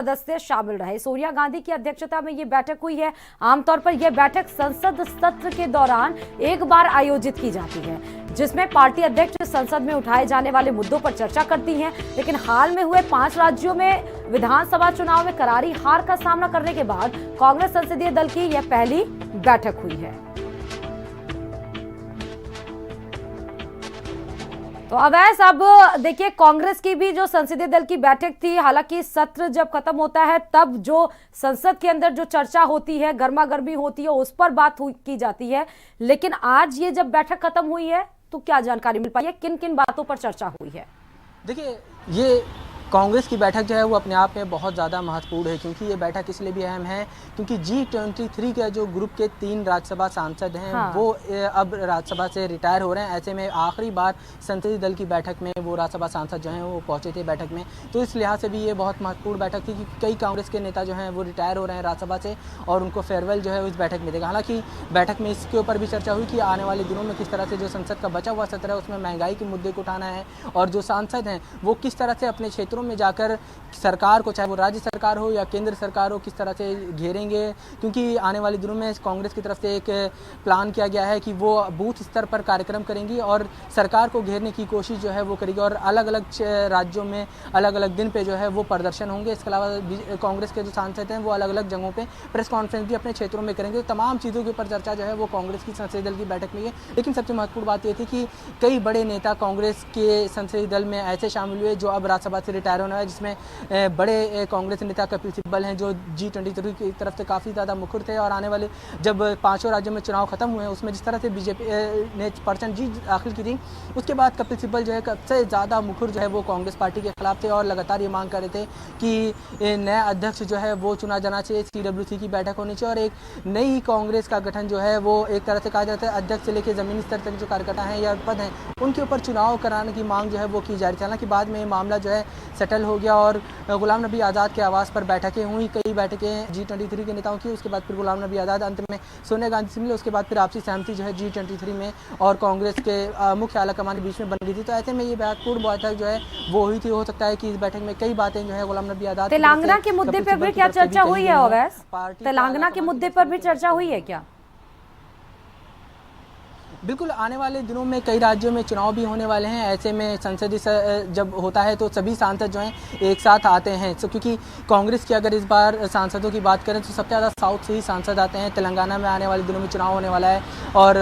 सदस्य शामिल रहे। सोनिया गांधी की अध्यक्षता में ये बैठक हुई है। आमतौर पर यह बैठक संसद सत्र के दौरान एक बार आयोजित की जाती है, जिसमें पार्टी अध्यक्ष संसद में उठाए जाने वाले मुद्दों पर चर्चा करती हैं। लेकिन हाल में हुए 5 राज्यों में विधानसभा चुनाव में करारी हार का सामना करने के बाद कांग्रेस संसदीय दल की यह पहली बैठक हुई है। तो अवैस, अब देखिए, कांग्रेस की भी जो संसदीय दल की बैठक थी, हालांकि सत्र जब खत्म होता है तब जो संसद के अंदर जो चर्चा होती है, गर्मा गर्मी होती है, उस पर बात की जाती है। लेकिन आज ये जब बैठक खत्म हुई है तो क्या जानकारी मिल पाई है, किन किन बातों पर चर्चा हुई है? देखिए, ये कांग्रेस की बैठक जो है वो अपने आप में बहुत ज़्यादा महत्वपूर्ण है, क्योंकि ये बैठक इसलिए भी अहम है क्योंकि G23 के जो ग्रुप के 3 राज्यसभा सांसद हैं, वो अब राज्यसभा से रिटायर हो रहे हैं। ऐसे में आखिरी बार संसदीय दल की बैठक में वो राज्यसभा सांसद जो हैं वो पहुंचे थे बैठक में। तो इस लिहाज से भी ये बहुत महत्वपूर्ण बैठक थी कि कई कांग्रेस के नेता जो हैं वो रिटायर हो रहे हैं राज्यसभा से और उनको फेयरवेल जो है उस बैठक में देगा। हालांकि बैठक में इसके ऊपर भी चर्चा हुई कि आने वाले दिनों में किस तरह से जो संसद का बचा हुआ सत्र है उसमें महंगाई के मुद्दे को उठाना है और जो सांसद हैं वो किस तरह से अपने क्षेत्रों में जाकर सरकार को, चाहे वो राज्य सरकार हो या केंद्र सरकार हो, किस तरह से घेरेंगे। क्योंकि आने वाले दिनों में कांग्रेस की तरफ से एक प्लान किया गया है कि वो बूथ स्तर पर कार्यक्रम करेंगी और सरकार को घेरने की कोशिश जो है वो करेगी और अलग अलग राज्यों में अलग अलग दिन पे जो है वो प्रदर्शन होंगे। इसके अलावा कांग्रेस के जो सांसद हैं वो अलग अलग जगहों पे प्रेस कॉन्फ्रेंस भी अपने क्षेत्रों में करेंगे। तो तमाम चीज़ों के ऊपर चर्चा जो है वो कांग्रेस की संसदीय दल की बैठक में है। लेकिन सबसे महत्वपूर्ण बात यह थी कि कई बड़े नेता कांग्रेस के संसदीय दल में ऐसे शामिल हुए जो अब राज्यसभा से रिटायर होना है, जिसमें बड़े कांग्रेस नेता कपिल सिब्बल हैं जो G23 की तरफ से काफ़ी ज़्यादा मुखर थे। और आने वाले जब 5 राज्यों में चुनाव खत्म हुए उसमें जिस तरह से बीजेपी ने % जीत दाखिल की थी, उसके बाद कपिल सिब्बल जो है सबसे ज़्यादा मुखर जो है वो कांग्रेस पार्टी के खिलाफ थे और लगातार ये मांग कर रहे थे कि नया अध्यक्ष जो है वो चुना जाना चाहिए, CWC की बैठक होनी चाहिए और एक नई कांग्रेस का गठन जो है वो एक तरह से कहा जाता है अध्यक्ष से लेकर ज़मीनी स्तर तक जो कार्यकर्ता हैं या पद हैं उनके ऊपर चुनाव कराने की मांग जो है वो की जा रही थी। हालांकि बाद में ये मामला जो है सेटल हो गया और गुलाम नबी आज़ाद के आवास पर बैठकें हुई, कई बैठकें G23 के नेताओं की। उसके बाद फिर गुलाम नबी आज़ाद अंत में सोनिया गांधी से मिले। उसके बाद फिर आपसी सहमति जो है G23 में और कांग्रेस के मुख्य आला कमान के बीच में बन गई थी। तो ऐसे में ये महत्वपूर्ण बैठक जो है वो हुई थी। हो सकता है कि इस बैठक में कई बातें जो है गुलाम नबी आज़ाद तेलंगाना के मुद्दे पर भी क्या चर्चा हुई है अवैस? तेलंगाना के मुद्दे पर भी चर्चा हुई है क्या? बिल्कुल, आने वाले दिनों में कई राज्यों में चुनाव भी होने वाले हैं। ऐसे में संसदीय जब होता है तो सभी सांसद जो हैं एक साथ आते हैं। तो क्योंकि कांग्रेस की अगर इस बार सांसदों की बात करें तो सबसे ज़्यादा साउथ से ही सांसद आते हैं। तेलंगाना में आने वाले दिनों में चुनाव होने वाला है और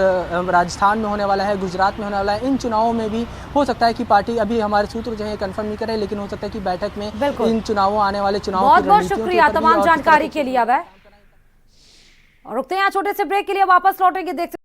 राजस्थान में होने वाला है, गुजरात में होने वाला है। इन चुनावों में भी हो सकता है कि पार्टी, अभी हमारे सूत्र जो है कन्फर्म नहीं करे, लेकिन हो सकता है कि बैठक में इन चुनावों आने वाले चुनाव बहुत बहुत शुक्रिया तमाम जानकारी के लिए। अब रुकते हैं यहाँ छोटे से ब्रेक के लिए, वापस लौटेंगे। देख